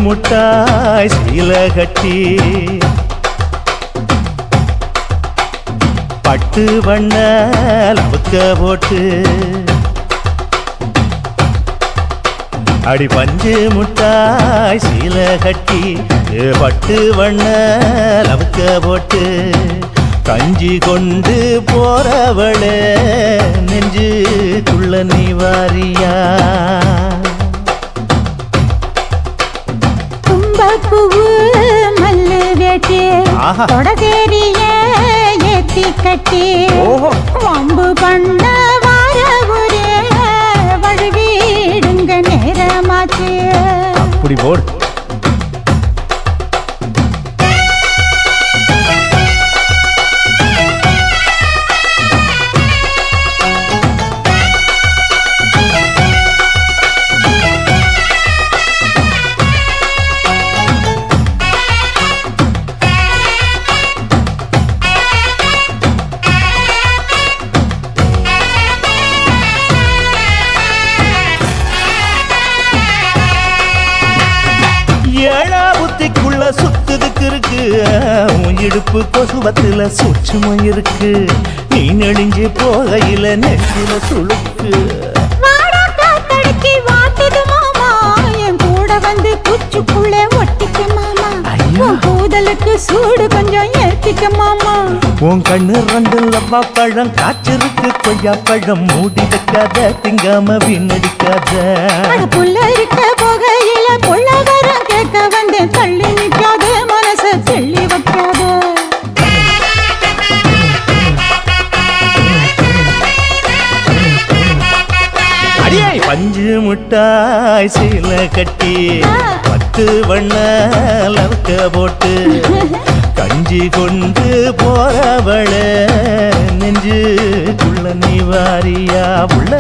முட்டாய் சீல கட்டி பட்டு வண்ண லவுக்க போட்டு அடி பஞ்சு முட்டாய் சீல கட்டி பட்டு வண்ண லவுக்க போட்டு கஞ்சி கொண்டு போறவளே நெஞ்சுக்குள்ள நீ வாரியா தும்பப்பூவு மல்லு வேட்டி தொடதேரிய ஏத்தி கட்டி வம்பு பண்ண வார ஒரே வழுவிடுங்க நேரமாச்சு அப்படி போடு புத்திக்குள்ள சுத்துதுக்கு இருக்கு இடுப்பு கொசுவத்துல சூட்சமும் இருக்கு நீ நெளிஞ்சு போகையில நெற்றில சுழுக்கு கூட வந்து குச்சுக்குள்ள ஒட்டிக்க மாமா கூதலுக்கு சூடு கொஞ்சம் ஏத்திக்க மாமா உன் கண்ணு ரெண்டு லவ்வா பழம் காய்ச்சிருக்கு கொய்யா பழம் மூடி வைக்காத திங்காம வீணடிக்காத புள்ள இருக்க போகையில புள்ள வரம் கேட்க வந்து தள்ளி நிற்காத மனச தெள்ளி வைக்காத அடியே பஞ்சு முட்டாய் சீல கட்டி பட்டு வண்ண லவுக்க போட்டு கஞ்சி கொண்டு போறவள நெஞ்சுக்குள்ள நீ வாரியா உள்ள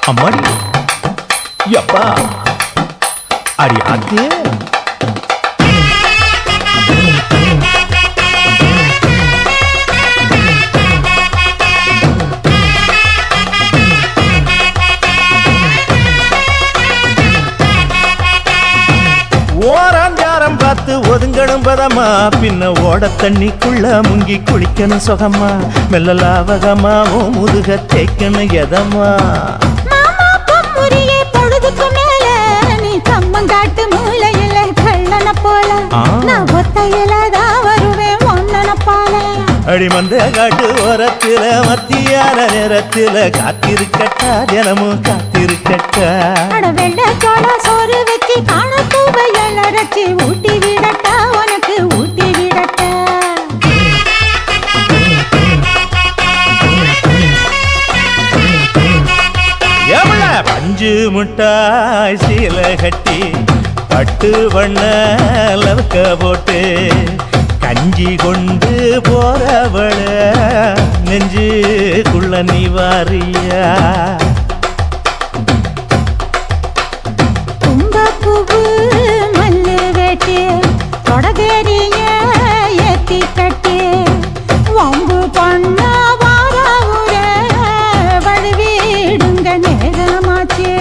அம்மாடி யப்பா அடி ஆத்தே ஓராஞ்சாரம் பார்த்து ஒதுங்கணும் பதமா பின்ன ஓட தண்ணிக்குள்ள முங்கி குளிக்கணும் சுகமா மெல்ல லாவகமா ஓ முதுக தேய்க்கணும் எதமா பொழுதுக்கு மேல நீ கம்மங்காட்டு மூலையில கள்ளன போல நான் ஒத்தையிலதான் வருவேன் ஒன்னன போல அடிமந்த காட்டு ஓரத்துல மத்தியான நேரத்துல காத்திருக்கட்டா தினமும் காத்திருக்கட்டா வெள்ள சோள சோறு வச்சு காண பூவையல் அரைச்சி ஊட்டி விடட்டா உனக்கு ஊட்டி விடட்டா பஞ்சு முட்டாய் சீல கட்டி பட்டு வண்ண லவுக்க போட்டு கஞ்சி கொண்டு போறவள நெஞ்சுக்குள்ள நீ வாரியா தும்பப்பூவு மல்லு வேட்டி தொடதேரிய ஏத்தி கட்டி வம்பு பண்ண வார ஊரே வழுவிடுங்க நேரமாச்சு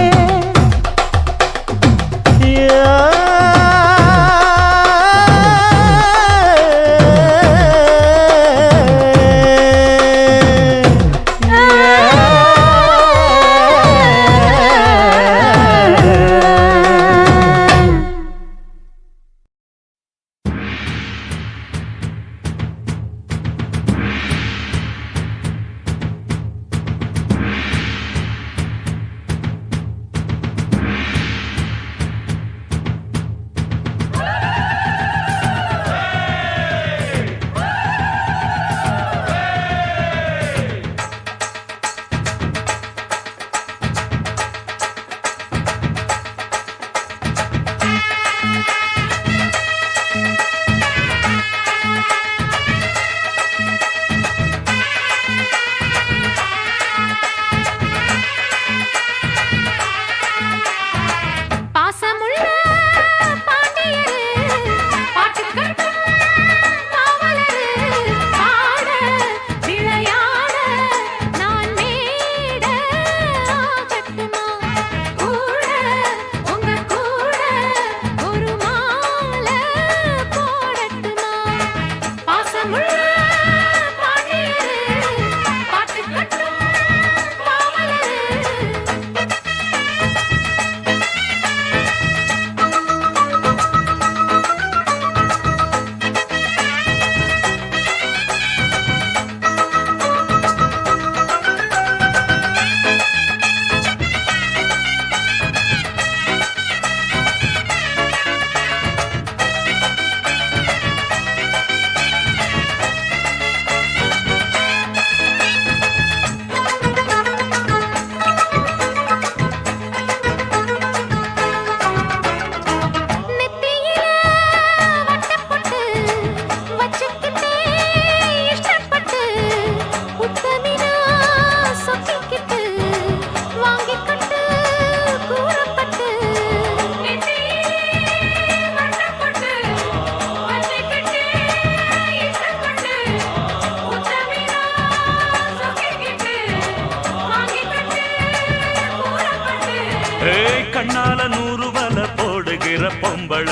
கண்ணால 100 வல போடுகிற பொம்பள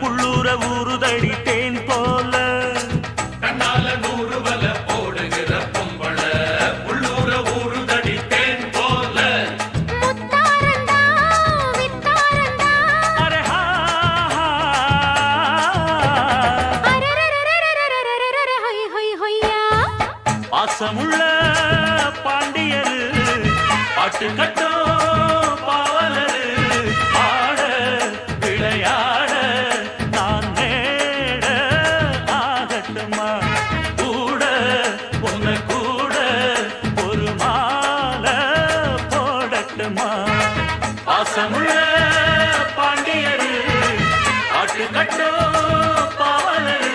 உள்ளூர ஊறுதடி தேன் போல கண்ணால 100 வல போடுகிற பொம்பள உள்ளூர ஊறுதடி தேன் போல முத்தாரண்டா வித்தாரண்டா அரே ஹா அரரரரரரரரரரரர ஹொய் ஹொய் ஹொய்யா பாசமுள்ள பாண்டியரு பாட்டு கட்டும் பாவலரு ஆட விளையாட நான் நேட ஆகட்டுமா கூட உன்னை கூட ஒரு மாலை போடட்டுமா பாசமுள்ள பாண்டியரு பாட்டு கட்டும் பாவலரு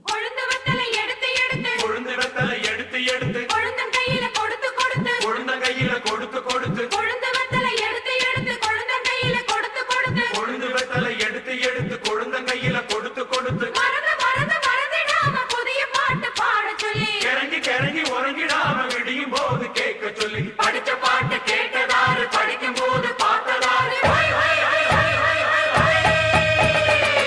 கொழுந்து வத்தலை எடுத்து எடுத்து கொழுந்து வெத்தலை எடுத்து எடுத்து கொழுந்தன் கையில கொடுத்து கொடுத்து கொழுந்த கையில கொடுத்து கொடுத்து கொழுந்து வத்தலை எடுத்து எடுத்து கொழுந்தன் கையில கொடுத்து கொடுத்து கொழுந்து வெத்தலை எடுத்து எடுத்து கொழுந்த கையில கொடுத்து கொடுத்து மறந்து மறந்து மறந்துடாம புதிய பாட்டு பாட சொல்லி கிறங்கி கிறங்கி உறங்கிடாம விடியும் போது கேட்க சொல்லி படிச்ச பாட்டு கேட்டதாரு படிக்கும் போது பார்த்ததாரு ஹொய் ஹொய் ஹொய் ஹொய் ஹொய் ஹொய் ஹொய்.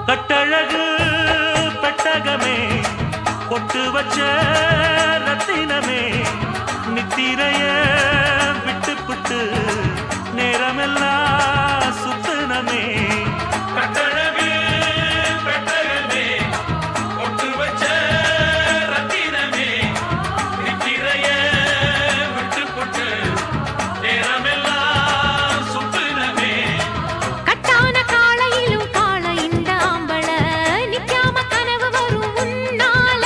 கட்டழகு பெட்டகமே பொட்டு வச்ச ரத்தினமே நித்திரைய விட்டு புட்டு நேரமெல்லாம் சுத்தனமே கட்டழகு பெட்டகமே ஒட்டு வச்ச ரத்தினமே நித்திரைய விட்டு புட்டு நேரமெல்லாம் சுத்தினமே கட்டான காளையிலும் காள இந்த ஆம்பள நிக்காம கனவு வரும் உன்னால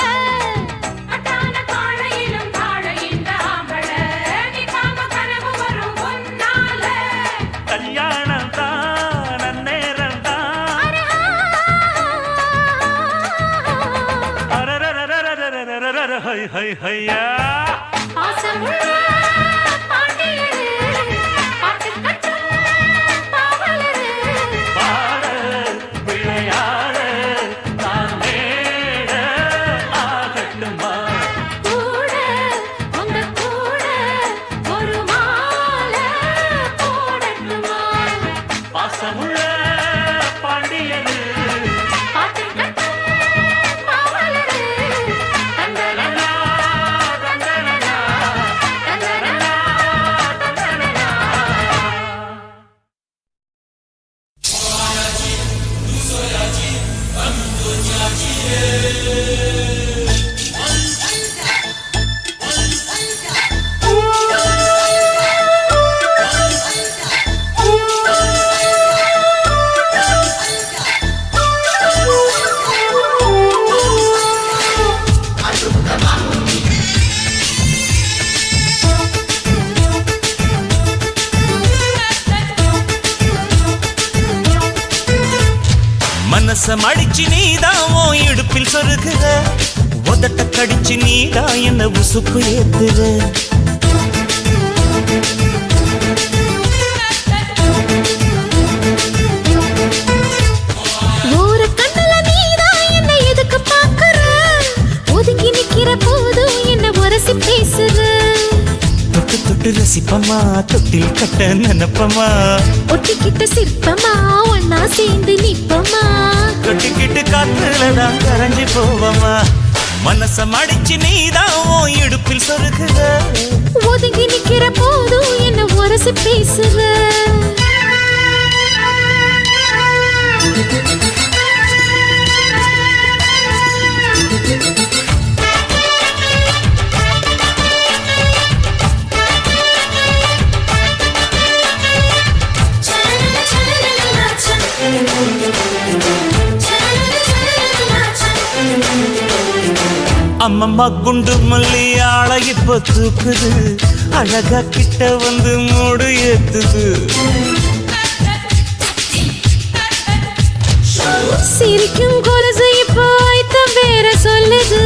கட்டான காளையிலும் காள இந்த ஆம்பள நிக்காம கனவு வரும் உன்னால கல்யாணம் தான் நன்னேரம் தான் அரரரரரரரரரர ஹை ஹை ஹையா பாசமுள்ள பாண்டியரு பாட்டு கட்டும் பாவலரு பாட விளையாட நான் நேட ஆகட்டுமா கூட உங்க கூட ஒரு மாலை போடட்டுமா பாசமுள்ள பாண்டியரு பாட்டு கட்டும் பாவலரு தந்தலனா தந்தலனா தந்தலனா தந்தலனா மனச மடிச்சு நீதான் உன் இடுப்பில் சொருகுற உதட்ட கடிச்சு நீதான் என்ன உசுப்பு ஏத்துற ஒரு கண்ணுல நீதான் என்ன எதுக்கு பாக்குற ஒதுங்கி நிக்கிற போதும் என்ன உரசி பேசுற தொட்டு தொட்டு ரசிப்பமா தொட்டில் கட்ட நினைப்பமா ஒட்டிக்கிட்ட சிற்பமா ஒன்னா சேர்ந்து நிப்பமா கொட்டிக்கிட்டு காத்துலதான் கரைஞ்சு போவமா மனச மடிச்சு நீதான் உன் இடுப்பில் சொருகுற ஒதுங்கி நிக்கிற போதும் என்ன உரசி பேசுற அம்மம்மா குண்டு மல்லி ஆளை இப்ப தூக்குது அழகா கிட்ட வந்து மூடு ஏத்துது சிரிக்கும் கொலுசு இப்போ ஐத்தம் வேற கிள்ளுது,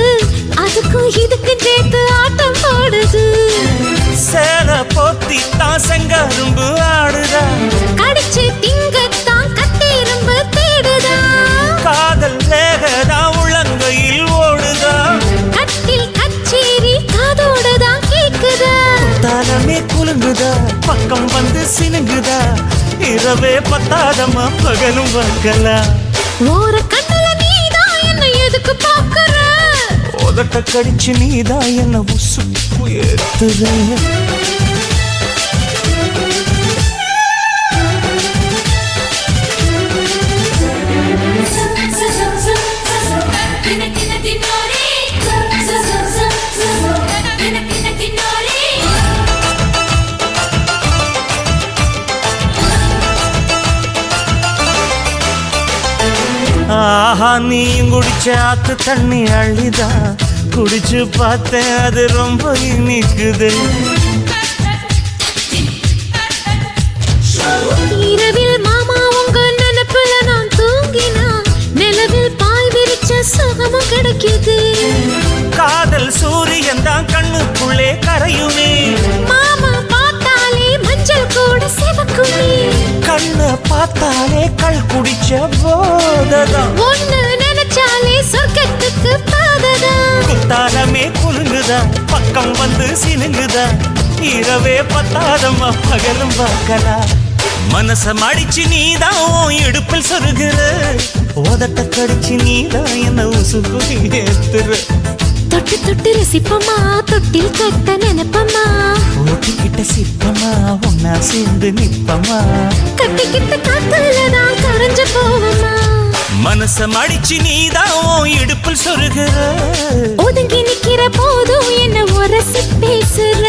அதுக்கும் இதுக்கு சேர்த்து ஆட்டம் போடுது. சேல போத்தி தான் செங்கரும்பு ஆடுதா, கடிச்சு திங்கத்தான் கட்டெரும்பு தேடுதா. காதல் வேகதான் உள்ளங்கையில் ஓடுதா, கட்டில் கச்சேரி காதோடுதான் கேக்குதா. தலமே குலுங்குதா, பக்கம் வந்து சினுங்குதா, இரவே பத்தாதமா பகலும் பார்க்கலாம். ஓர கண்ணுல நீதான் என்ன எதுக்கு பாக்குற? உதட்ட கடிச்சு நீதான் என்ன உசுப்பு ஏத்துற. ஆஹா நீயும் குடிச்ச ஆத்து தண்ணி அள்ளிதா, குடிச்சு பார்த்தேன் அது ரொம்ப இனிக்குது. இரவில் மாமா உங்க நினைப்புல நான் தூங்கினா, நிலவில் பாய் விரிச்ச சுகமும் கிடைக்குது. காதல் சூரியன் தான் கண்ணுக்குள்ளே கரையுமே, மாமா பார்த்தாலே மஞ்சள் கூட சிவக்குமே. கண்ண பார்த்தாலே கள் குடிச்ச போததான், ஒண்ணு நினைச்சாலே சொர்க்கத்துக்கு பாததா. குத்தாலமே குலுங்குதா, பக்கம் வந்து சினுங்குதா, இரவே பத்தாதம்மா பகலும் பார்க்கலாம். மனச மடிச்சு நீதான் உன் இடுப்பில் சொருகிற, உதட்ட கடிச்சு நீதான் என்ன உசுப்பு ஏத்துற. தொட்டு தொட்டு ரசிப்பமா, தொட்டில் கட்ட நினைப்பமா, ஓட்டிக்கிட்ட சிப்பமா ஒன்னா சேர்ந்து நிப்பமா, கட்டிக்கிட்ட காத்துலதான் கரைஞ்சு போவமா. மனச மடிச்சு நீதான் உன் இடுப்பில் சொருகிற, ஒதுங்கி நிக்கிற போதும் என்ன உரசி பேசுற.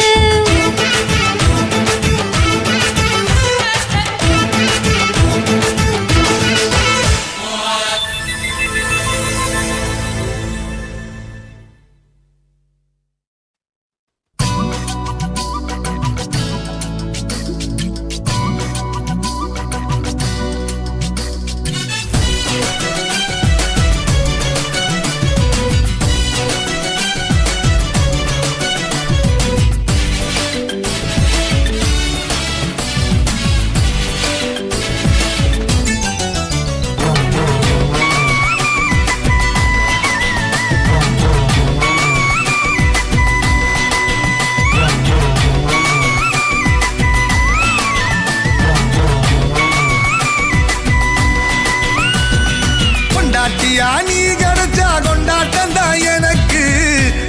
நீ கிடைச்சா கொண்டாட்டம் தான் எனக்கு,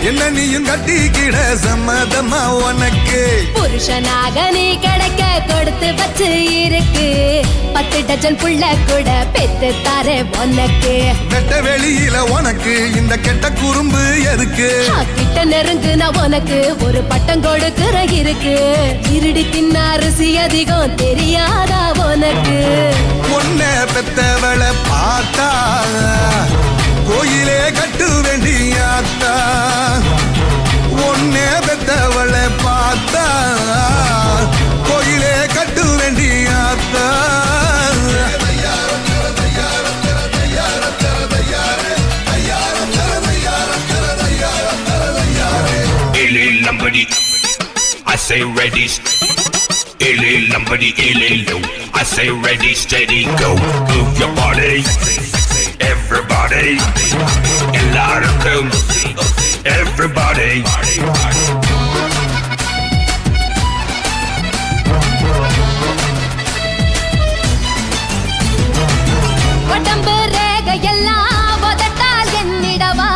என்ன நீயும் கட்டிக்கிட சம்மதமா உனக்கு. புருஷனாக நீ கிடைக்க கொடுத்து வச்சு இருக்கு, 10 டஜன் புள்ள கூட பெத்து தாரே உனக்கு. வெட்ட வெளியில உனக்கு இந்த கெட்ட குறும்பு எதுக்கு? கிட்ட நெருங்கு நான் உனக்கு ஒரு பட்டம் கொடுக்கிற இருக்கு. இருடி தின்ன அரிசி அதிகம் தெரியாதா உனக்கு? பொண்ண பெத்தவளை பார்த்தா கோயிலே கட்டு வேண்டியாத்தா, ஒன்னே பெத்தவளை பார்த்தா கோயிலே கட்டு வேண்டியாத்தா. Lambadi, I say ready. Illy Lambadi, illy low. I say ready, steady, go. Move your body, everybody. എല്ലാവർക്കും, everybody. உடம்பு ரேகையெல்லாம் உதட்டால் எண்ணிடவா,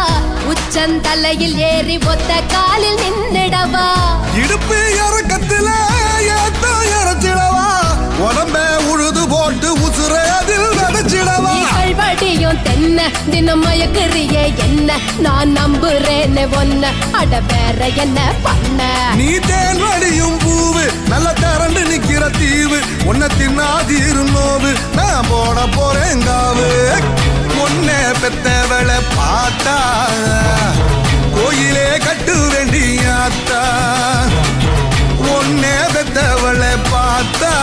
உச்சந்தலையில் ஏறி ஒத்த காலில் நின்னிடவா. இடுப்பு இறக்கத்துல ஏத்த இறச்சிடவா, உடம்ப உழுது போட்டு உசுர அதில் நடிச்சிடவா. வடியும் தென்ன தினம் மயக்குறியே என்ன, நான் நம்புறேன்னு ஒன்ன, அட வேற என்ன பண்ண. நீ தேன் வடியும் பூவு, நல்ல தரண்டு நிக்கிற தீவு, உன்னை தின்னாதீரு நோவு, நான் போட போறேன் காவு. உன்னை பெத்தவளை பார்த்தா கோயிலே கட்டு வேண்டியாத்தா, உன்னை பெத்தவளை பார்த்தா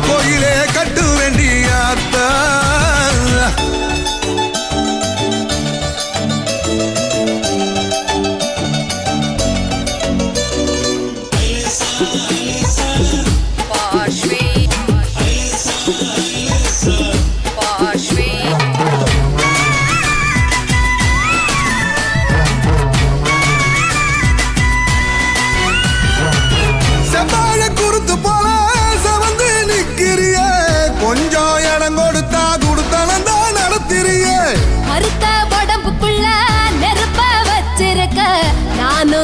கோயிலே கட்டு வேண்டியாத்தா.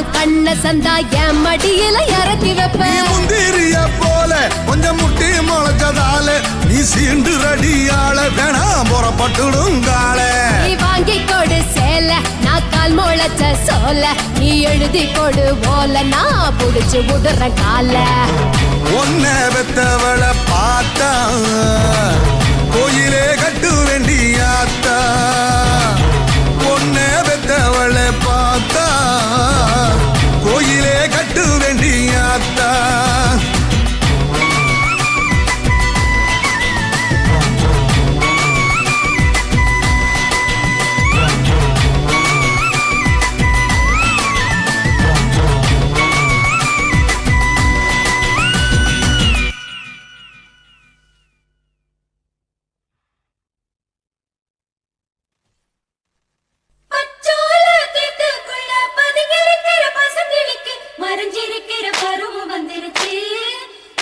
நான் கண்ண சந்தா என் மடியில இறக்கி நீ வைப்பேன். முந்திரிய போல கொஞ்சம் முட்டி முளைச்சதால நீ சீண்டு ரடியால வேணாம் புறப்பட்டுடுங்கால. நீ வாங்கி கொடு சேல நான் கால் முளைச்ச சோல, நீ எழுதி கொடு ஓல நான் புடிச்சு விடுற கால. ஒன்ன பெத்தவளை பார்த்தா கோயிலே கட்டு வேண்டியாத்தா. ஒன்ன பெத்தவளை பார்த்தா கோயிலே கட்டு வேண்டியாத்தா. பச்சோல தீத்துக்குள்ள பதுங்கிருக்கிற பசங்களுக்கு மறைஞ்சிருக்கிற பருவம் வந்துருச்சு.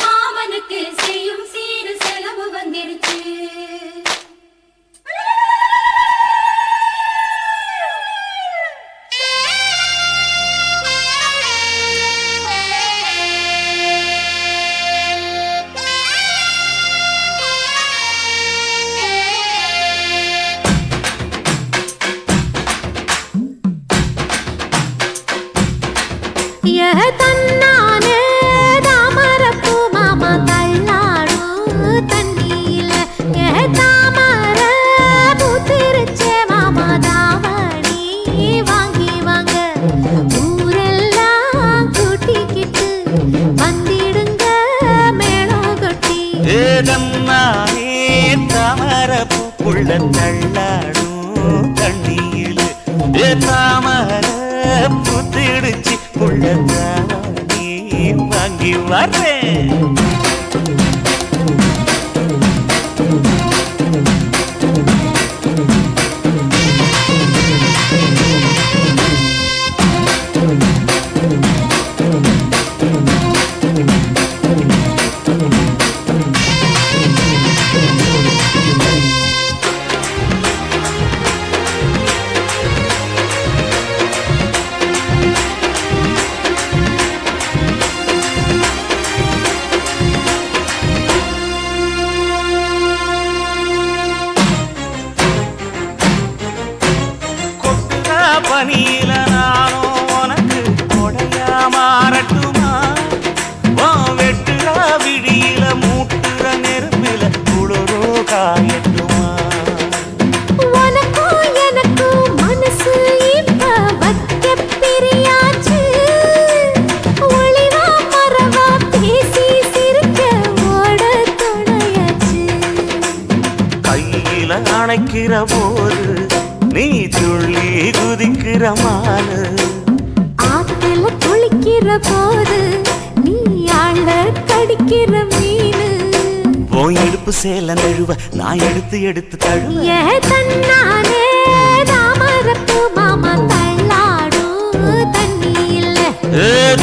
மாமனுக்கு செய்யும் சீரு செலவு வந்துருச்சு. தன்னானே தாமரப்பூ மாமா தள்ளாடும் தண்ணியில. தாமர பூத்திருச்சே மாமா தாவணி வாங்கி வாங்க. ஊரெல்லாம் கூட்டிக்கிட்டு வந்திடுங்க மேளம் கொட்டி. ஏதம்மானே தாமரப்பூக்குள்ள தள்ளாடும் தண்ணியில் தாமர புத்திடுச்சு புள்ளதானே வாங்கி வர்றேன். பனியில நானும் உனக்கு கொடையா மாறட்டுமா? வெட்டுற விடியில மூட்டுற நெருப்பில குளிரோ காயட்டுமா? உனக்கும் எனக்கும் மனசு இப்ப வைக்க பிரியாச்சு. ஒளிவா மறவா பேசி சிரிக்க ஓட துணையாச்சு. கையில அணைக்கிற போது நீ துள்ளி குதிக்கிற மானு. ஆத்துல குளிக்கிற போது நீ ஆள கடிக்கிற மீனு. உன் இடுப்பு சேல நழுவ நான் எடுத்து எடுத்து தழுவ. தன்னானே தாமரப்பூ மாமா தள்ளாடும் தண்ணியில.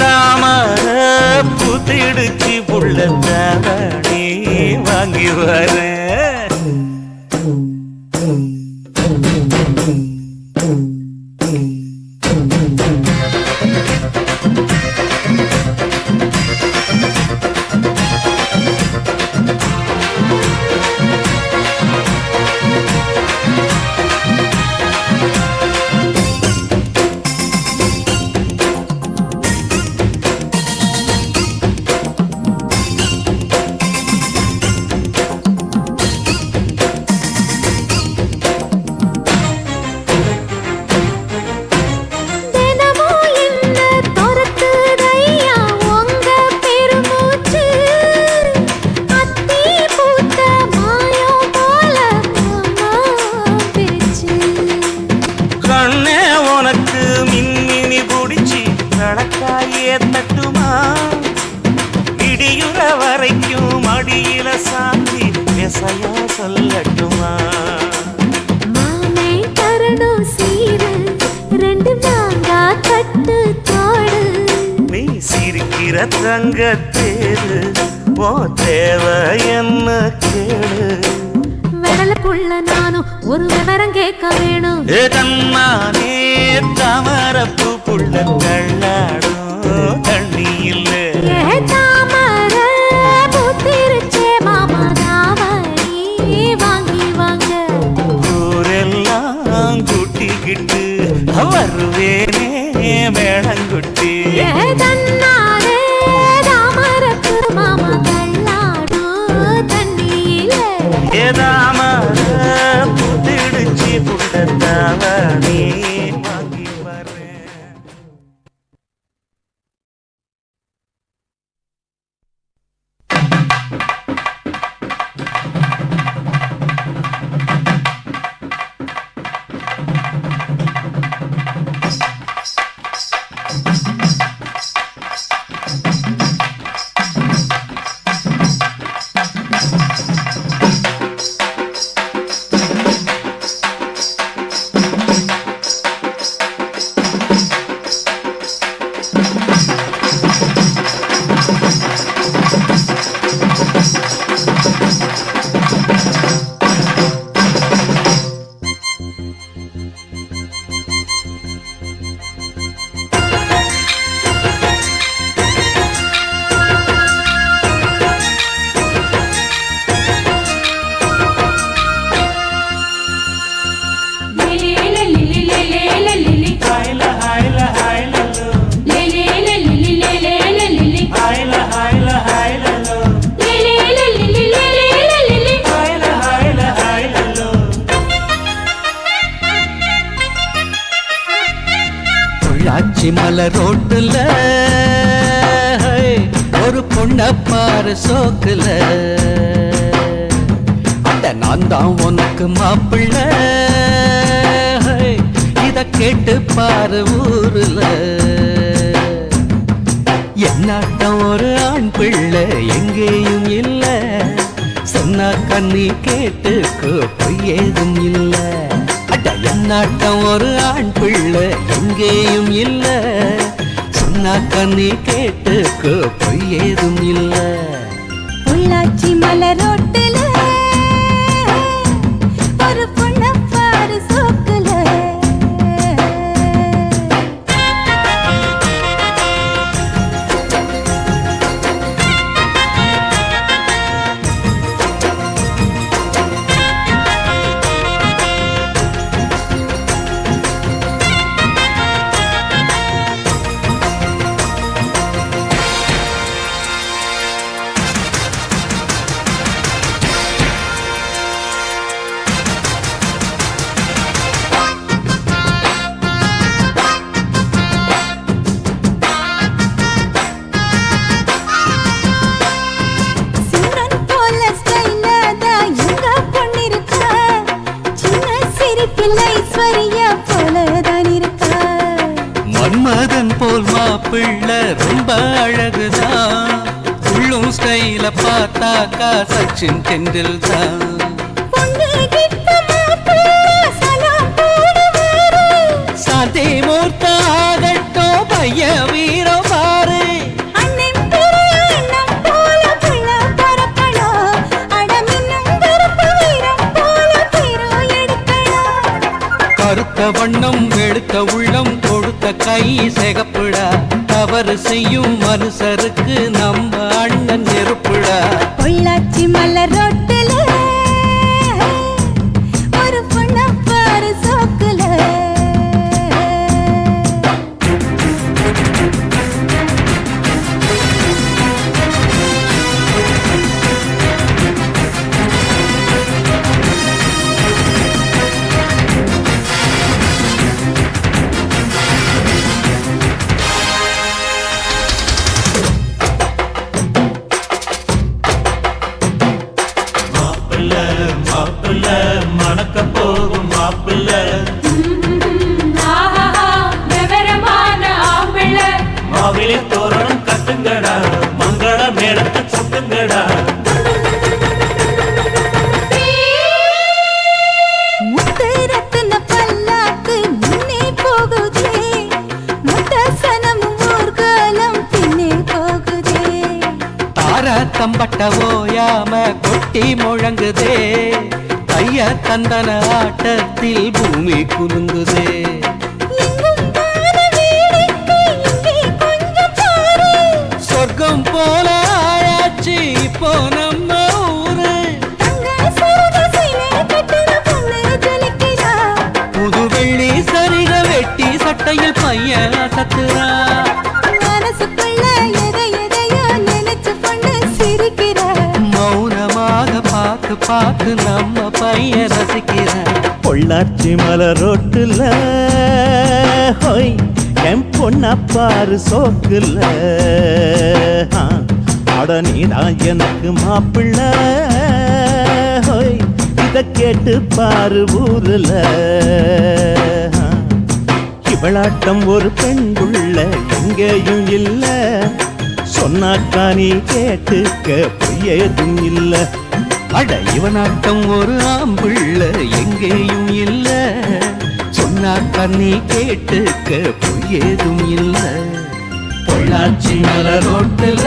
தாமர புத்திடுச்சு புள்ளதானே வாங்கி வரேன். தட்டுமா இடியுற வரைக்கும் மடியில சாந்தி விசையா சொல்லட்டுமா மாமே தரணும் சீரு ரெண்டு மாங்கா கட்டு தோடு நீ சிரிக்கிற தங்கத்தேரு ஓ தேவை என்ன கேளு வெடலுக்குள்ள நானும் ஒரு விவரம் கேட்க வேணும் தன்னானே தாமரப்பூ புள்ள தள்ளாடும் தண்ணி இல்ல தாமர பூத்திருச்சே மாமா தாவணி வாங்கி வாங்க ஊரெல்லாம் கூட்டிக்கிட்டு வருவேனே மேளங்குட்டி தன்னாரே தாமரப்பு மாமா தள்ளாடும் தண்ணியில ஏதாம புத்திடுச்சு புள்ள தாவணி வாங்கி வரேன் மலர் ரோட்டுல ஒரு பொண்ண பாரு சோக்குல அட நான் தான் உனக்கு மாப்பிள்ள இத கேட்டு பாரு ஊருல என்னாட்டம் ஒரு ஆண் பிள்ளை எங்கேயும் இல்ல சொன்னா கண்ணி கேட்டுக்கோ பொய் ஏதும் இல்ல அட என்னாட்டம் ஒரு ஆண் பிள்ளை எங்கேயும் இல்ல சொன்னா கண்ணி கேட்டுக்கோ பொய் ஏதும் இல்ல பொள்ளாச்சி மலரோட்டுல ஒரு பொண்ண பாரு சோக்குல மன்மதன் போல் மாப்பிள்ள ரொம்ப அழகுதான் உள்ளும் ஸ்டைல பார்த்தாக்கா சச்சின் டெண்டுல்கர் சாந்தி மூர்த்த ஆகட்டும் பைய வீரம் பாரு கருத்த வண்ணம் வெளுத்த உள்ளம் கொடுத்த கை சிகப்புடா தவறு செய்யும் மனுஷருக்கு நம்ம அண்ணன் நெருப்புடா பொள்ளாச்சி மலரோட்டுல ஒரு பொண்ண பாரு சோக்குல மணக்க போகும் மாப்பிள்ள மாவிலே தோரணம் கட்டுங்கடா மங்கள மேளத்தை கொட்டுங்கடா முத்தரத்தின பல்லாக்கு முன்னே போகுதே முத்தசனம் ஊர்காலம் பின்னே போகுதே தார தம்பட்ட ஓயாம கொட்டி முழங்குதே கைய தந்தன ஆட்டத்தில் பூமி குலுங்குதே எங்கும் வான வீடு சொர்க்கம் போல ஆயாச்சு இப்போ நம்ம ஊரு. புது வெள்ளி சரிக வெட்டி சட்டையில் பையன் அசத்துறா. மௌனமாக பார்த்து பார்த்து நம்ம பையன் ரசிக்கிற. பொள்ளாச்சி மலரோட்டுல ஹோய் என் பொண்ண பாரு சோக்குல அட நீதான் எனக்கு மாப்பிள்ள ஹோய் இத கேட்டு பாரு ஊருல. இவளாட்டம் ஒரு பெண்குள்ள எங்கேயும் இல்ல சொன்னாக்கா நீ கேட்டுக்க பொய்யேதும் இல்ல. அட இவனாட்டம் ஒரு ஆம்புள்ள எங்கேயும் இல்ல சொன்னா கண்ணி கேட்டுக்க பொய்யேதும் இல்ல. பொள்ளாச்சி மலரோட்டுல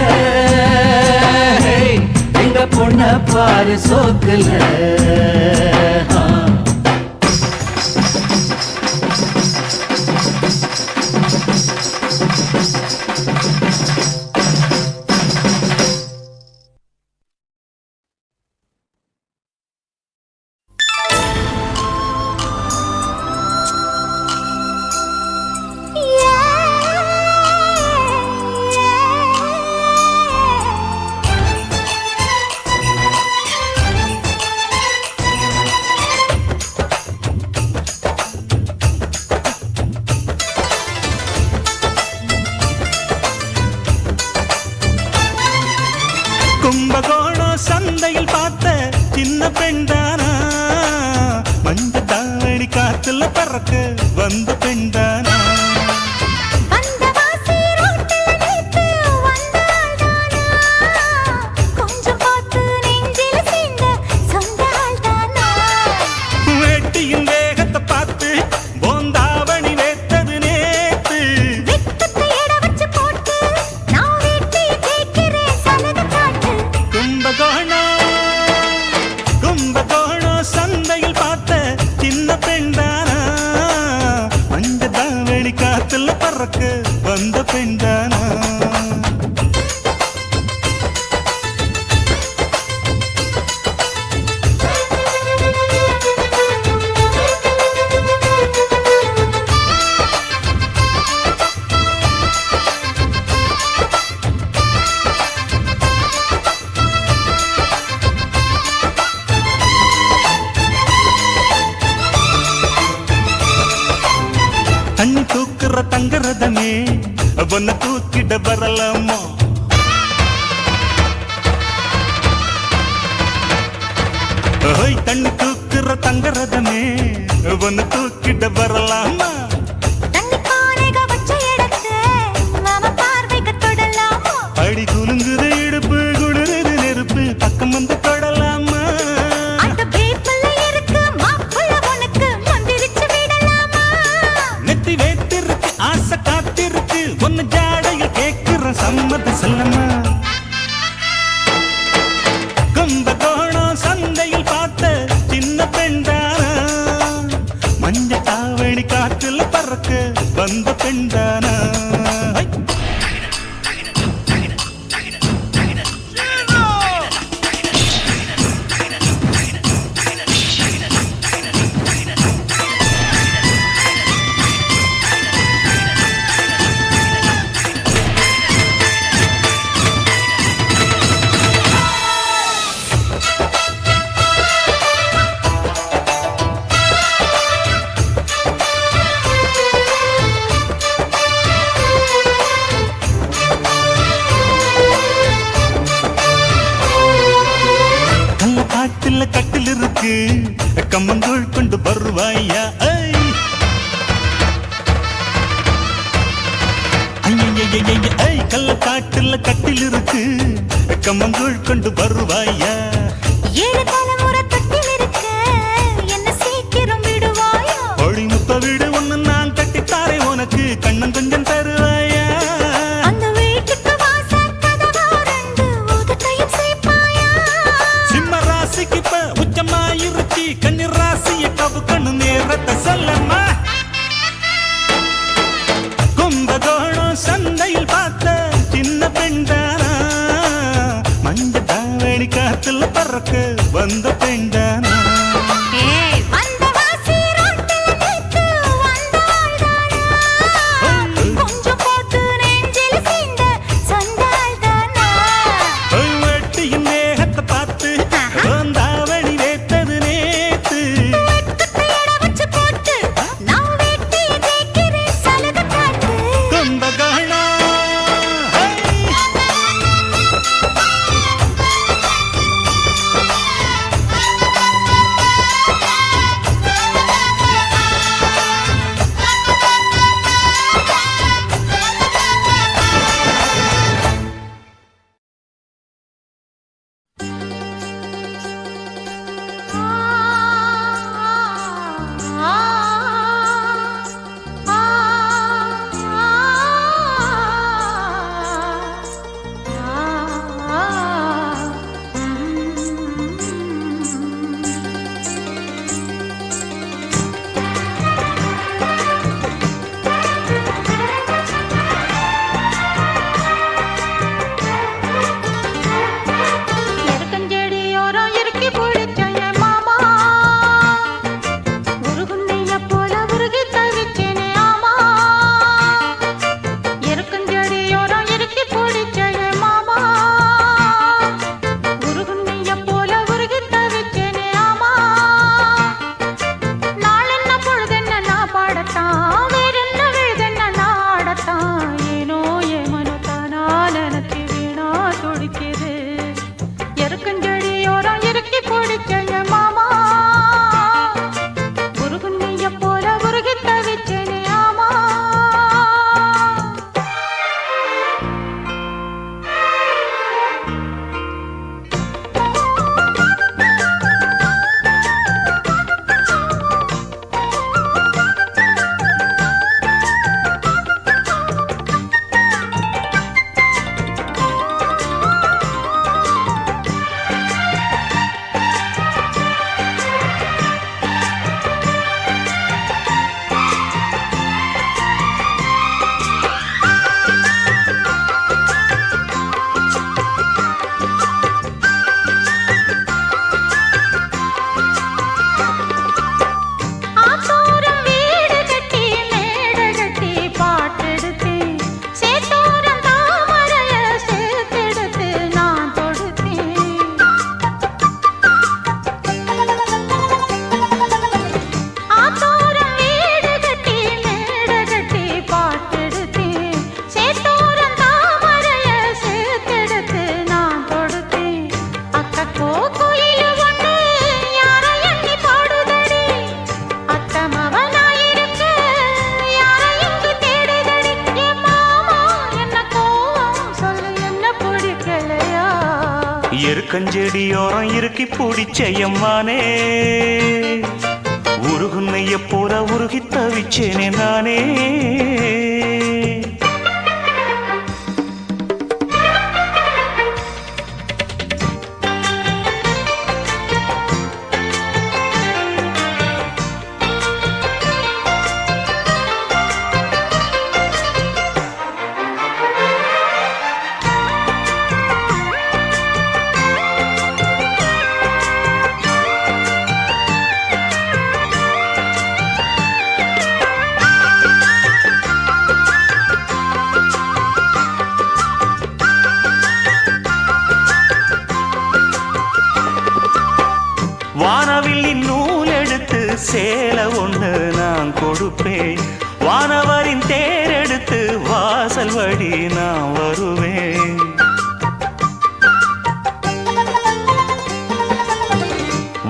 எங்க பொண்ண பாரு சோக்குல. கும்பகோணம் சந்தையில் பார்த்த சின்ன பெண்தானா மஞ்ச தாவணி காத்துல பறக்க வந்த பெண்தானா. வேட்டியின் வேகத்தை பார்த்து போந்தாவணி வேத்தது நேத்து. கும்பகோணம் சந்தையில் பார்த்த சின்ன பெண்தானா மஞ்ச தாவணி காத்துல பறக்க வந்த பெண்தானா. தண்ணி தூக்குற தங்கரதமே ஒன்ன தூக்கிட வரலாமா. தண்ணி தூக்குற தங்கரதமே ஒன்ன தூக்கிட வரலாமா. அடி குலுங்குது இடுப்பு குளிருது நெருப்பு பக்கம் வந்து தொடலாமா. நெத்தி வேத்திருக்கு ஆசை காத்திருக்கு ஒன்னு ஜாடையில் கேட்கிற சம்மத செல்லம்மா. கும்பகோணம் சந்தையில் பார்த்த சின்ன பெண்தானா மஞ்ச தாவணி காற்றுல பறக்க வந்த பெண்தானா. கட்டில் இருக்கு கம்மங்கூழ் கொண்டு வருவாயா. கள்ள காட்டுல கட்டில் இருக்கு கம்மங்கூழ் கொண்டு வருவாயா. ஒளி முத்த வீடு ஒண்ணு நான் கட்டித்தாரே உனக்கு கண்ணன் கொஞ்சம் தருவாயா. சிம்ம ராசிக்கு இப்ப உச்சமாயிருச்சி கன்னி ராசிய கவுக்கணும் நேரத்தை சொல்லம்மா. கும்பகோணம் சந்தையில் பார்த்த சின்ன பெண்தானா காத்துல பறக்க வந்த பெண்டானா வந்த வாசி ரோட்டுல நித்து வந்தாள்தானா? கொஞ்சம் போட்டு நெஞ்சில சீண்ட சொன்னாள்தானா? வெட்டியின் மேகத்தை பார்த்து தாவணி வேத்தது நேத்து வெட்கத்தை எட வச்சு போட்டு நான் வெட்டிய தேய்க்கிறேன் சலுகை காட்டு. கொண்ட காணா எருக்கஞ்செடியோரம் இறுக்கி பிடிச்ச என் மாமா, உருகுண்ணைய போல உருகி தவிச்சேனே ஆமா. எருக்கஞ்செடியோரம் இறுக்கி பிடிச்ச என் மாமா, உருகுண்ணைய போல உருகி தவிச்சேனே ஆமா. நாளென்ன பொழுதென்ன நான் பாடத்தான், வேறென்ன விழுதென்ன நான் ஆடத்தான். ஏனோ என் மனு தானா நினைச்சு வீணா துடிக்குது. எருக்கஞ்செடியோரம் இறுக்கி பிடிச்ச என் மாமா, உருகுண்ணைய போல உருகி தவிச்சேனே ஆமா. ஆத்தோரம் வீடு கட்டி மேடை கட்டி பாட்டெடுத்தேன், சேத்தோரம் தாமரைய சேர்த்தெடுத்து நான் தொடுத்தேன். ஆத்தோரம் வீடு கட்டி மேடை கட்டி பாட்டெடுத்தேன், சேத்தோரம் தாமரைய சேர்த்தெடுத்து நான் தொடுத்தேன். அக்கோ கோயிலு ஒண்ணு யாரை எண்ணி பாடுதடி, அத்தமவனாயிருக்க யாரை இங்கு தேடுதடி. என் மாமா என்ன கோவம் சொல்லு, என்ன பிடிக்கலையா? எருக்கஞ்செடியோரம் இறுக்கி பிடிச்ச எம்மானே, உருகுன்னைய போல உருகி தவிச்சேனே நானே. வானவில்லின் நூல் எடுத்து சேலை ஒண்ணு நான் கொடுப்பேன், வானவரின் தேரெடுத்து வாசல் வழி நான் வருவேன்.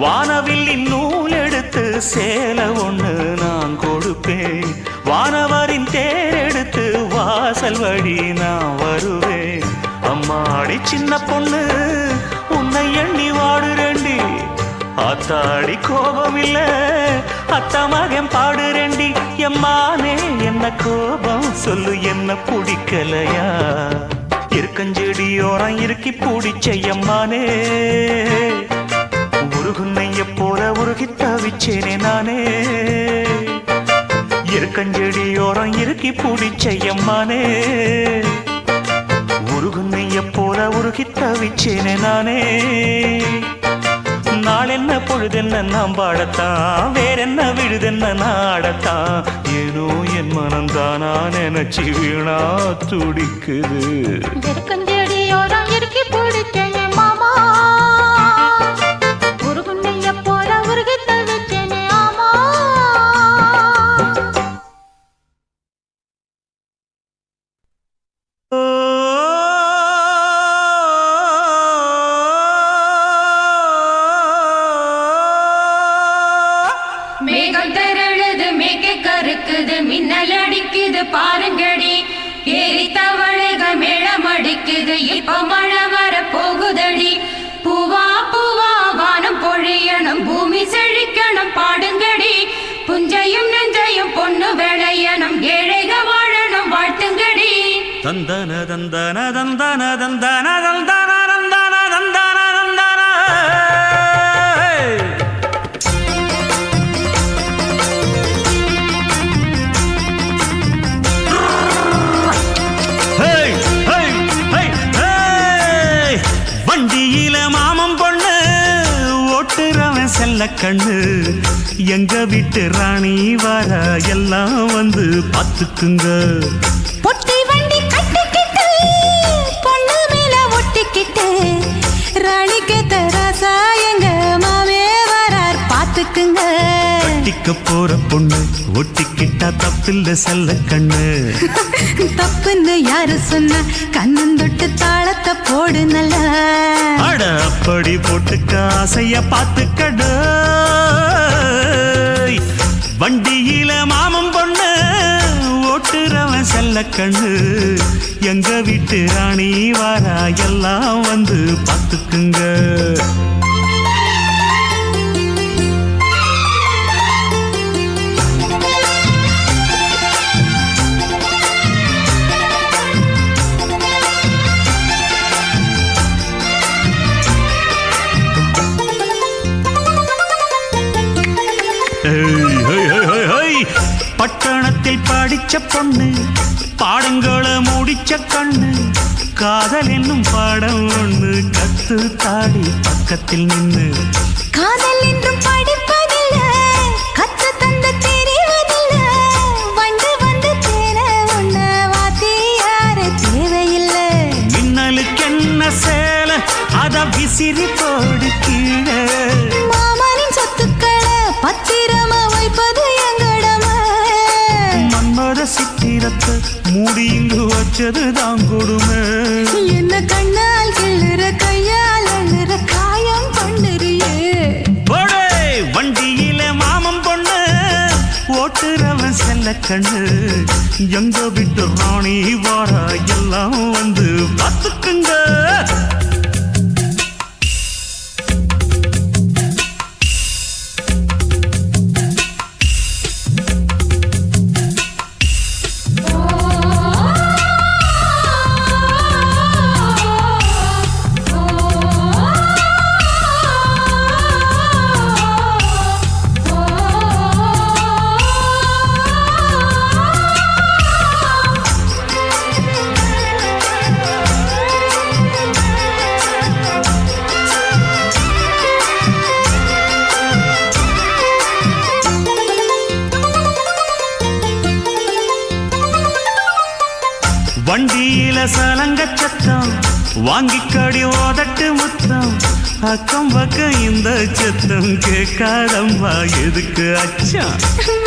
வானவில்லின் நூல் எடுத்து சேலை ஒண்ணு நான் கொடுப்பேன், வானவரின் தேரெடுத்து வாசல் வழி நான் வருவேன். அம்மாடி சின்ன பொண்ணு உன்னை எண்ணி வாடுறேண்டி, ஆத்தாடி கோபம் இல்ல அத்த மகன் பாடுறேண்டி. எம்மானே என்ன கோபம் சொல்லு, என்ன பிடிக்கலையா? இருக்கஞ்செடியோரம் இறுக்கி பிடிச்ச எம்மானே, உருகுன்னைய போல உருகி தவிச்சேனே நானே. இருக்கஞ்செடியோரம் இறுக்கி பிடிச்ச எம்மானே, உருகுன்னைய போல உருகி தவிச்சேனே நானே. நாளென்ன பொழுதென்ன நாம் பாடத்தான், வேறென்ன விழுதென்ன நாடத்தான். ஏனோ என் மனம்தானா நினைச்சு வீணா துடிக்குது. நெருக்கஞ்செடியோரம் இறுக்கி பிடிச்சேனே மாமா, உருகுண்ணைய போல உருகி தவிச்சேனே ஆமா. மேகம் திரழுது மேக கருக்குது மின்னல் அடிக்குது பாருங்கடி. ஏறி தவளைகள் மேளம் அடிக்குது இப்ப மழை வர போகுதடி. பூவா பூவா வானம் பொழியணும் பூமி செழிக்கணும் பாடுங்கடி. புஞ்சையும் நெஞ்சையும் பொண்ணு விளையணும் ஏழைக வாழணும் வாழ்த்துங்கடி. தந்தன தந்தன தந்தன தந்தன தந்தன தந்தன தந்தன தந்தன. வண்டியில மாமம் பொண்ணு ஓட்டுறவன் செல்ல கண்ணு. எங்க வீட்டு ராணி வர எல்லாம் வந்து பாத்துக்குங்க. பொட்டி வண்டி கட்டிக்கிட்டு பொண்ணு மேல ஒட்டிக்கிட்டு ராணிக்கு தராசா எங்க மாமே வரார் பாத்துக்குங்க. ஒட்டிக்க போற பொண்ணு ஒட்டிக்கிட்டா தப்பில்ல செல்ல கண்ணு. தப்புன்னு யாரு சொன்ன கண்ணந்தொட்டு தாளத்தை போடு நல்லா. அட அப்படி போட்டுக்க ஆசைய பாத்துக்கடு. வண்டியில மாமம் பொண்ணு ஓட்டுறவன் செல்ல கண்ணு. எங்க வீட்டு ராணி வாரா எல்லாம் வந்து பாத்துக்குங்க. பட்டணத்தில் படிச்ச பொண்ணு பாடங்களை முடிச்ச கண்ணு. காதல் என்னும் பாடம் ஒண்ணு கத்து தாடி பக்கத்தில் நின்னு. காதல் என்றும் படிப்பதில்ல கத்து தந்த தெரிவதில்ல. வந்து வந்து தேர ஒண்ண வாத்தி யாரு தேவையில்லை. மின்னலுக்கு என்ன சேல அத விசிறி போடு கீழே. மாமனின் சொத்துக்களை பத்திரமா வைப்பது எங்கடமை. மன்மத சித்திரத்தை மூடி இங்கு வச்சது தான் கொடுமை. என்ன கண்ணால் கிள்ளுற கையால் அழுற காயம் பண்ணுறியே. போடே வண்டியில மாமம் பொண்ணு ஓட்டுறவன் செல்ல கண்ணு. எங்க விட்டு ராணி வாரா எல்லாம் வந்து பாத்துக்குங்க. வண்டியில சலங்க சத்தம் வாங்கிக்கடி ஓதட்டு முத்தம். அக்கம் பக்கம் இந்த சத்தம் கேட்காதம்மா எதுக்கு அச்சம்.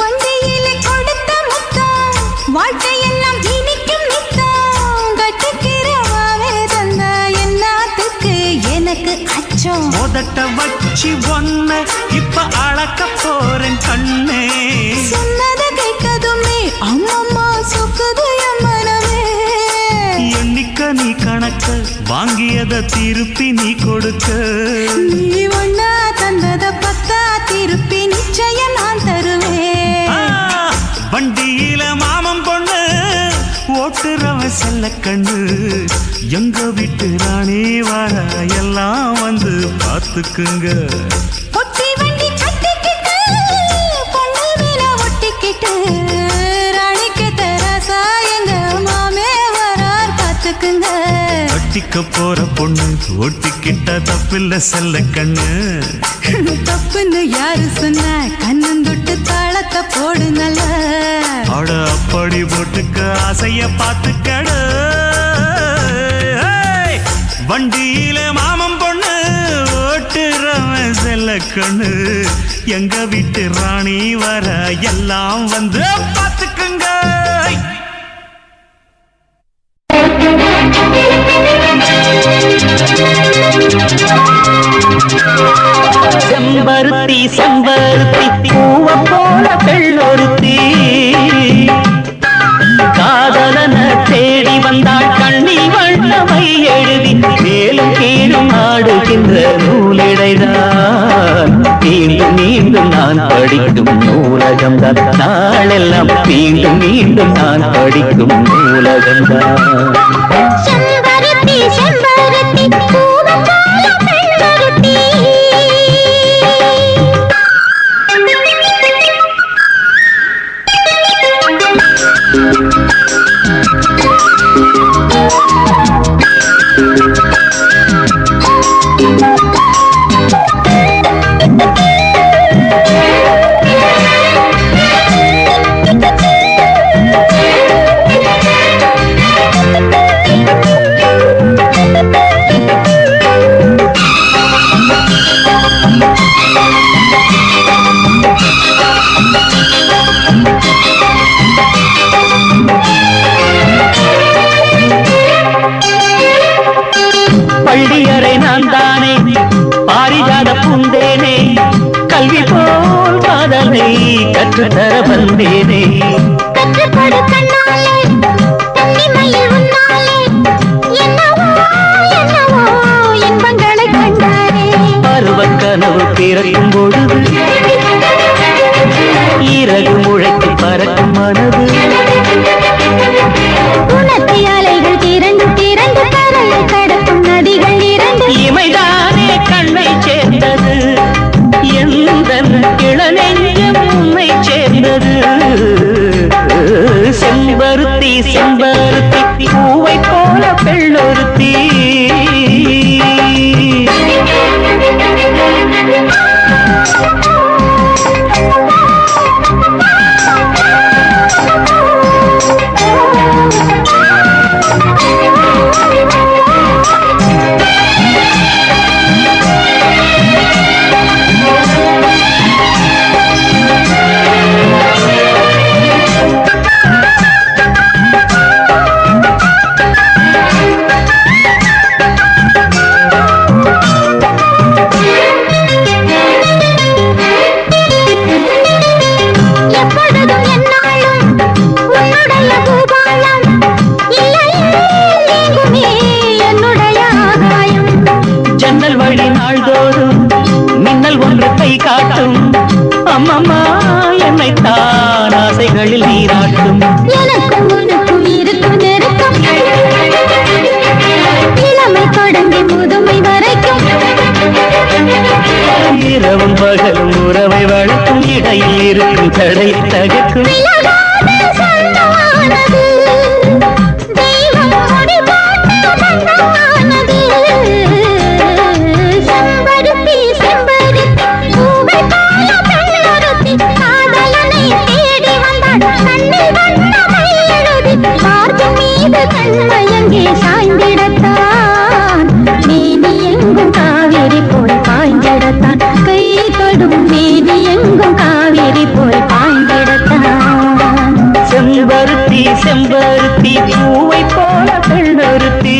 வண்டியில கொடுத்த முத்தம் வாழ்க்கையெல்லாம் இனிக்கும் நித்தம். கட்டுக்கிறவாவே தந்த என்னத்துக்கு எனக்கு அச்சம். ஓதட்ட வச்சு ஒன்ன இப்ப அளக்க போறேன் கண்ணே. சொன்னத கேட்டதுமே அம்மம்மா சொக்குது என் மனமே. எண்ணிக்க நீ கணக்க வாங்கியத திருப்பி நீ கொடுக்க. நீ ஒன்னா தந்தத பத்தா திருப்பி நிச்சயம் நான் தருவேன். வண்டியில மாமம் பொண்ணு ஓட்டுறவன் செல்ல கண்ணு. எங்க வீட்டு ராணி வார எல்லாம் வந்து பாத்துக்குங்க. பொட்டி வண்டி கட்டிக்கிட்டு பொண்ணு மேல ஒட்டிக்கிட்டு ராணிக்கு தராசா எங்க மாமே வரார் பாத்துக்குங்க. கட்டிக்க படிக்க போற பொண்ணு ஒட்டிக்கிட்ட தப்பில்ல செல்ல கண்ணு. தப்புன்னு யாரு சொன்ன கண்ணந்தொட்டு தாளத்தை போடு நல்ல. அட அப்படி போட்டுக்க ஆசைய பார்த்துக்கடு. வண்டியில மாமன் பொண்ணு ஓட்டுறவன் செல்ல கண்ணு. எங்க வீட்டு ராணி வர எல்லாம் வந்து பார்த்துக்குங்க. செம்பருத்தி செம்பருத்தி பூவ போல பெண்ணொருத்தி காதலன தேடி வந்தாள் கண்ணில் வண்ணமை எழுதி மேலும் கீழும் ஆடுகின்ற நூலிடைதான் மீண்டும் மீண்டும் நான் படிக்கும் நூலகம்தான். நாளெல்லாம் மீண்டும் மீண்டும் நான் படிக்கும் நூலகம்தான். செம்பருத்தி செம்பருத்தி பூவ போல பெண்ணொருத்தி. பள்ளியறை நான் தானே பாரிஜாத பூந்தேனே கல்வி போல் காதலை கற்றுத்தர வந்தேனே. கற்றுக்கொடு கண்ணாலே தன்னிமையில் உன்னாலே என்னவோ என்னவோ இன்பங்களை கண்டாரே. பருவ கனவு பிறக்கும் பொழுது இறகு முளைக்கு பறக்கும் மனது. உணர்த்தி அலைகள் திரண்டு திரண்டு கரையை கடக்கும் நதிகள் இரண்டு. இமைதானே கண்ணை சேர்ந்தது எந்த கிளநெஞ்சம் உன்னை சேர்ந்தது. செம்பருத்தி செம்பருத்தி பூவை போல பெண்ணொருத்தி. எப்பொழுதும் என்னாலும் உன்னுடைய பூபாலம் இல்லையே நீங்குமே என்னுடைய ஆகாயம். ஜன்னல் வழி நாள்தோறும் மின்னல் ஒன்று கை காட்டும். அம்மம்மா என்னை தான் ஆசைகளில் நீராட்டும். எனக்கும் உனக்கும் இருக்கும் நெருக்கம் இளமை தொடங்கி முதுமை வரைக்கும். இரவும் பகலும் உறவை வளர்க்கும் இடையில் இருக்கும் தடை தகர்க்கும். விலகாத சொந்தமானது தெய்வம் முடி போட்ட பந்தமானது. செம்பருத்தி செம்பருத்தி பூவை போல பெண்ணொருத்தி காதலனை தேடி வந்தாள் கண்ணில் வண்ணமை எழுதி. பார்க்கும் மீது கண்மயங்கே சாய்ந்திடத்தான் மேனி எங்கும் காவிரி போல் பாய்ந்திடத்தான். கை தொடும் மேனி எங்கும் காவிரி போல் பாய்ந்திடத்தான். செம்பருத்தி செம்பருத்தி பூவை போல பெண்ணொருத்தி.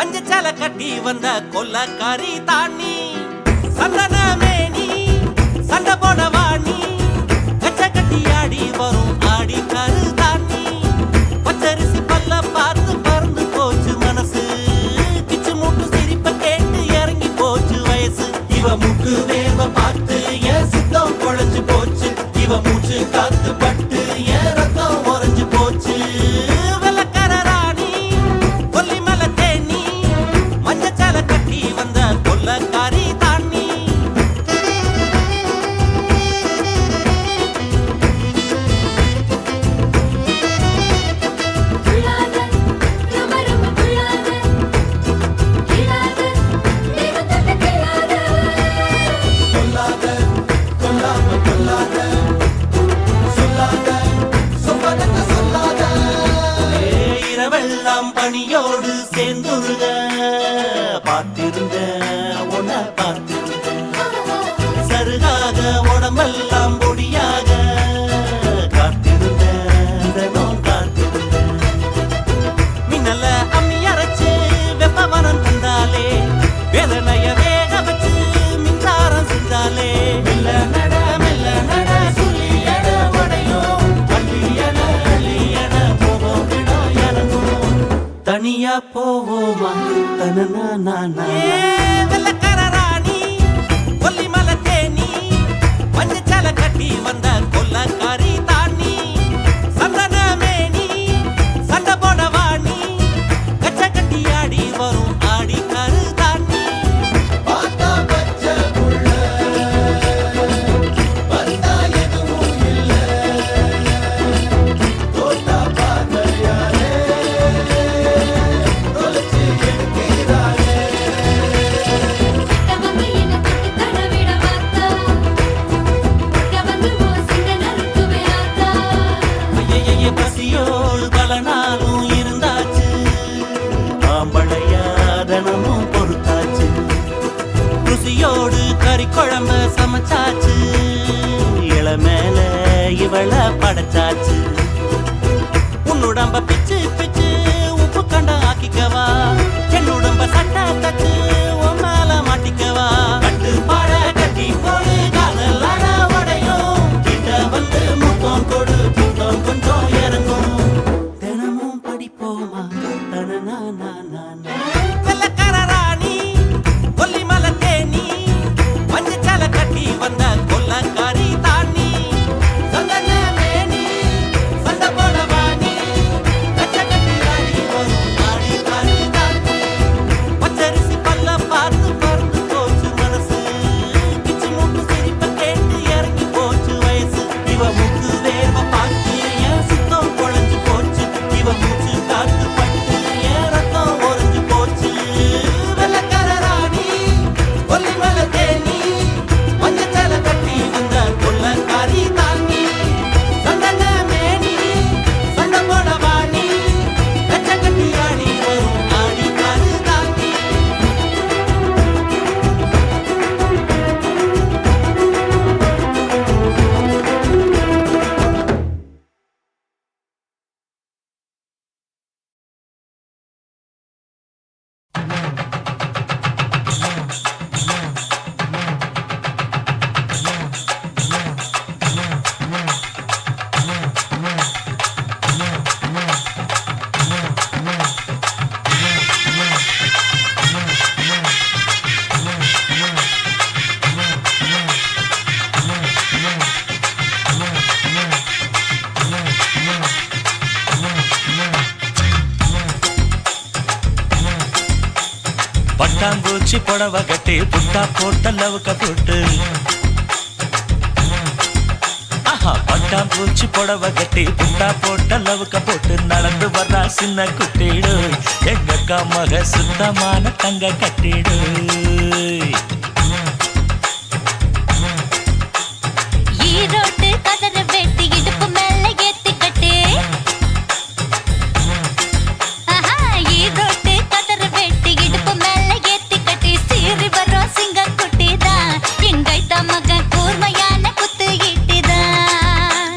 மஞ்சச்சால கட்டி வந்த கொல்லக்காரி தாண்டி சந்தன மேனி சண்டை போட வாணி கச்ச கட்டி ஆடி வரும் ஆடி கரு தாண்டி பச்சரிசி பல்ல பார்த்து பறந்து போச்சு மனசு கிச்சு மூட்டு சிரிப்ப கேட்டு இறங்கி போச்சு வயசு இவ முட்டு வேவ பார்த்து என் சித்தம் குழஞ்சு போச்சு இவ மூச்சு காத்து பட்டு என் ரத்தம் உறைஞ்சு போச்சு வெள்ளக்கார ராணி கொல்லி மேல தேனி மஞ்சச்சால கட்டி வந்த கொல்லக்காரி தாண்டி இரவெல்லாம் பணியோடு சேர்ந்துருக பார்த்திருந்த உன்னை பார்த்திருந்த சருகாக உடம்பெல்லாம் பொடியாக காத்திருந்த தினம் காத்திருந்த மின்னல அம்மி அரைச்சு வெப்ப மரம் தந்தாலே வேதனைய வேக வச்சு மின்சாரம் செஞ்சாலே மெல்ல நட சுழியட உடையும் அள்ளியன அள்ளியன போவோம் விடம் இறங்கும் தனியா போவோமா தனனா வெள்ளக்கார ராணி கொல்லி மலை தேனி மஞ்சச்சால கட்டி வந்த கொல்லக்காரி தாண்டி சந்தன மேனி சண்டை போட வாணி கச்ச கட்டி ஆடி வரும் ஆடி கரு தாண்டி ஐயையே பசியோடு பல நாளும் இருந்தாச்சு ஆம்பளையா தினமும் பொறுத்தாச்சு ருசியோடு கறி குழம்ப சமைச்சாச்சு இளமேல இவள படைச்சாச்சு உன்னுடம்ப பிச்சு பிச்சு உப்பு கண்ட ஆக்கிக்கவா என்னுடம்ப சட்டை தச்சு உன் மேல மாட்டிக்கவா கட்டு பாட கட்டி போடு காதல் அட உடையும் கிட்ட வந்து முத்தம் கொடு புத்தம் கொஞ்சம் இறங்கும் தினமும் படிப்போமா தனனா வெள்ளக்கார ராணி கொல்லி மலை தேனி மஞ்சச்சால கட்டி வந்த கொல்லக்காரி தாண்டி சந்தன மேனி சண்டை போட வாணி கச்ச கட்டி ஆடி வரும் ஆடி கரு தாண்டி பச்சரிசி பல்ல பார்த்து பறந்து போச்சு மனசு கிச்சு மூட்டு சிரிப்ப கேட்டு இறங்கி போச்சு வயசு இவ முக்கு வேர்வ பார்த்து என் சுத்தம் குழஞ்சு போச்சு இவ மூச்சு காத்து பட்டு என் ரத்தம் உறைஞ்சு போச்சு வெள்ளக்கார ராணி கொல்லி மலை தேனி மஞ்சச்சால கட்டி வந்த கொல்லக்காரி தாண்டி சந்தன மேனி சண்டை போட வாணி கச்ச கட்டி ஆடி வரும் ஆடி கரு தாண்டி பட்டாம்பூச்சி புடவை கட்டி புட்டா போட்ட லவுக்க போட்டு ஆஹா பட்டாம்பூச்சி புடவை கட்டி புட்டா போட்ட லவுக்க போட்டு நடந்து வர்றா சின்ன குட்டிடு எங்க மக சுத்தமான தங்க கட்டிடு ஈரோட்டு கதற வெட்டி இடுப்பு மேல ஏத்தி கட்டு ஆஹா ஈரோட்டு கதற வெட்டி இடுப்பு மேல ஏத்தி கட்டி சீறி வரும் சிங்க குட்டிதான் எங்கைத்த மகன் கூர்மையான குத்து ஈட்டிதான்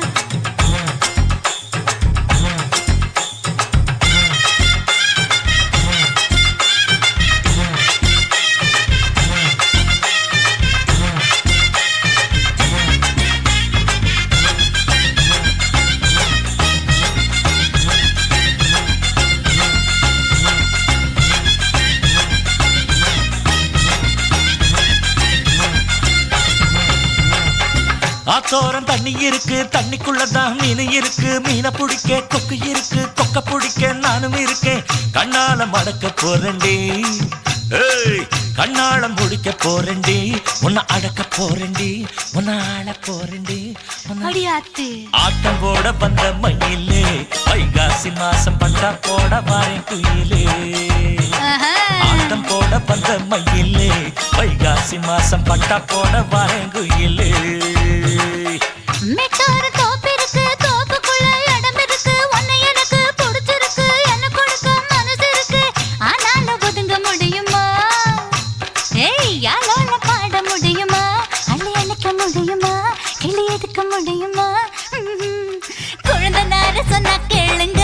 குளத்தோரம் தண்ணி இருக்கு, தண்ணிக்குள்ளதான் மீன் இருக்கு, மீனை பிடிக்க கொக்கு இருக்கு, கொக்க பிடிக்க நானும் இருக்கேன். கண்ணால மடக்க போறேன்டி, ஏய் கண்ணால முடிக்க போறேன்டி, உன்னை அடக்க போறேன்டி, உன்னை ஆள போறேன்டி. அடியாத்து ஆட்டம் போட வந்த மயிலே, வைகாசி மாசம் பட்டா போட வாரேன் குயிலே. ஆட்டம் போட வந்த மயிலே, வைகாசி மாசம் பட்டா போட வாரேன் குயிலே. மெட்டாரு தோப்பு இருக்கு, தோப்புக்குள்ள இடம் இருக்கு, உன்னை எனக்கு பிடிச்சிருக்கு, என்ன கொடுக்க மனசு இருக்கு, ஆனாலும் ஒதுங்க முடியுமா? ஏய் யாழோல பாட முடியுமா? அள்ளி அணைக்க முடியுமா? கிளி எடுக்க முடியுமா? குழந்தை நேர சொன்னா கேளுங்க,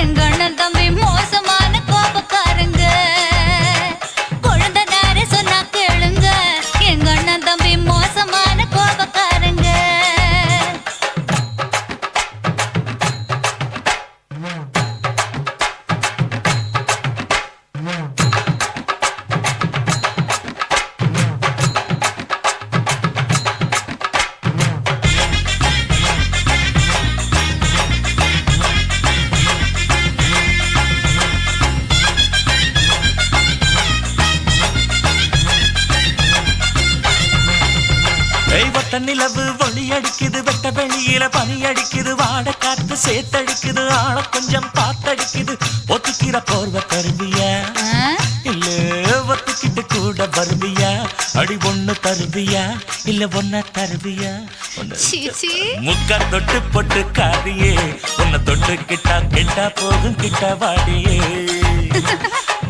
எங்க அண்ணன் தம்பி மோசமான கோபக்காரங்க. குழந்தை நேர சொன்னா கேளுங்க, எங்க அண்ணன் தம்பி மோசமான கோபக்காரங்க. தெய்வத்த நிலவு ஒளி அடிக்குது, வெட்ட வெளியில பனி அடிக்குது, வாட காத்து சேத்தடிக்குது, ஆள கொஞ்சம் பாத்தடிக்குது. ஒத்துக்கிற போர்வ தருவியா, இல்ல ஒத்துக்கிட்டு கூட வருவியா? அடி ஒண்ணு தருவியா, இல்ல ஒன்ன தருவியா? சீச்சி முக்கா தொட்டு பொட்டு காரியே, உன்னை தொட்டு கிட்டா கெட்டா போகும் கிட்ட வாடியே.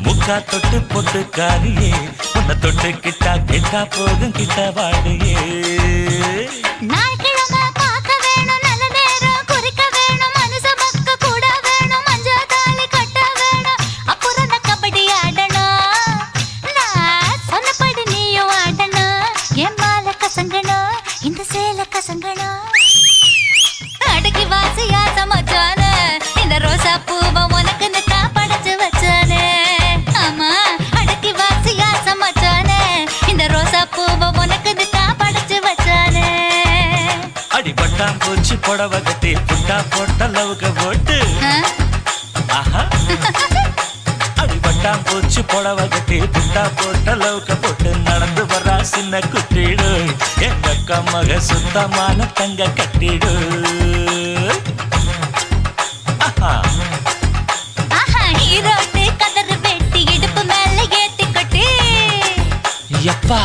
முக்கா தொட்டு பொட்டு காரியே, உன்னை தொட்டு கிட்டா கெட்டா போகும் கிட்ட வாடியே. நாய்க்கிழமை பார்க்க வேணும், நல்ல நேரம் குறிக்க வேணும், மனுஷ மக்க கூட வேணும், மஞ்ச தாலி கட்ட வேணும், அப்புறம் நான் கபடி ஆடணும், நான் சொன்னபடி நீயும் ஆடணும், என் மாலை கசங்கணும், இந்த சேலை கசங்கணும். அடக்கி வாசியா சமைச்சானே, இந்த ரோசா பூவை உனக்கு தான் படைச்சு வச்சானே. ஆமா அடக்கி வாசியா சமைச்சானே, இந்த ரோசா பூவை உனக்கு தான் படைச்சு வச்சானே. அடிபட்டாம் பூச்சி புடவை கட்டி புட்டா போட்ட லவுக்க போட்டு, ஆஹா அடிபட்டாம் பூச்சி புடவை கட்டி புட்டா போட்ட லவுக்க போட்டு நடந்து வர்றா சின்ன குட்டிடு, எங்க அக்கா மக சுத்தமான தங்க கட்டிடு. ஆஹா ஆஹா ஈரோட்டு கதறு வெட்டி இடுப்பு மேல ஏத்தி கட்டி எப்பா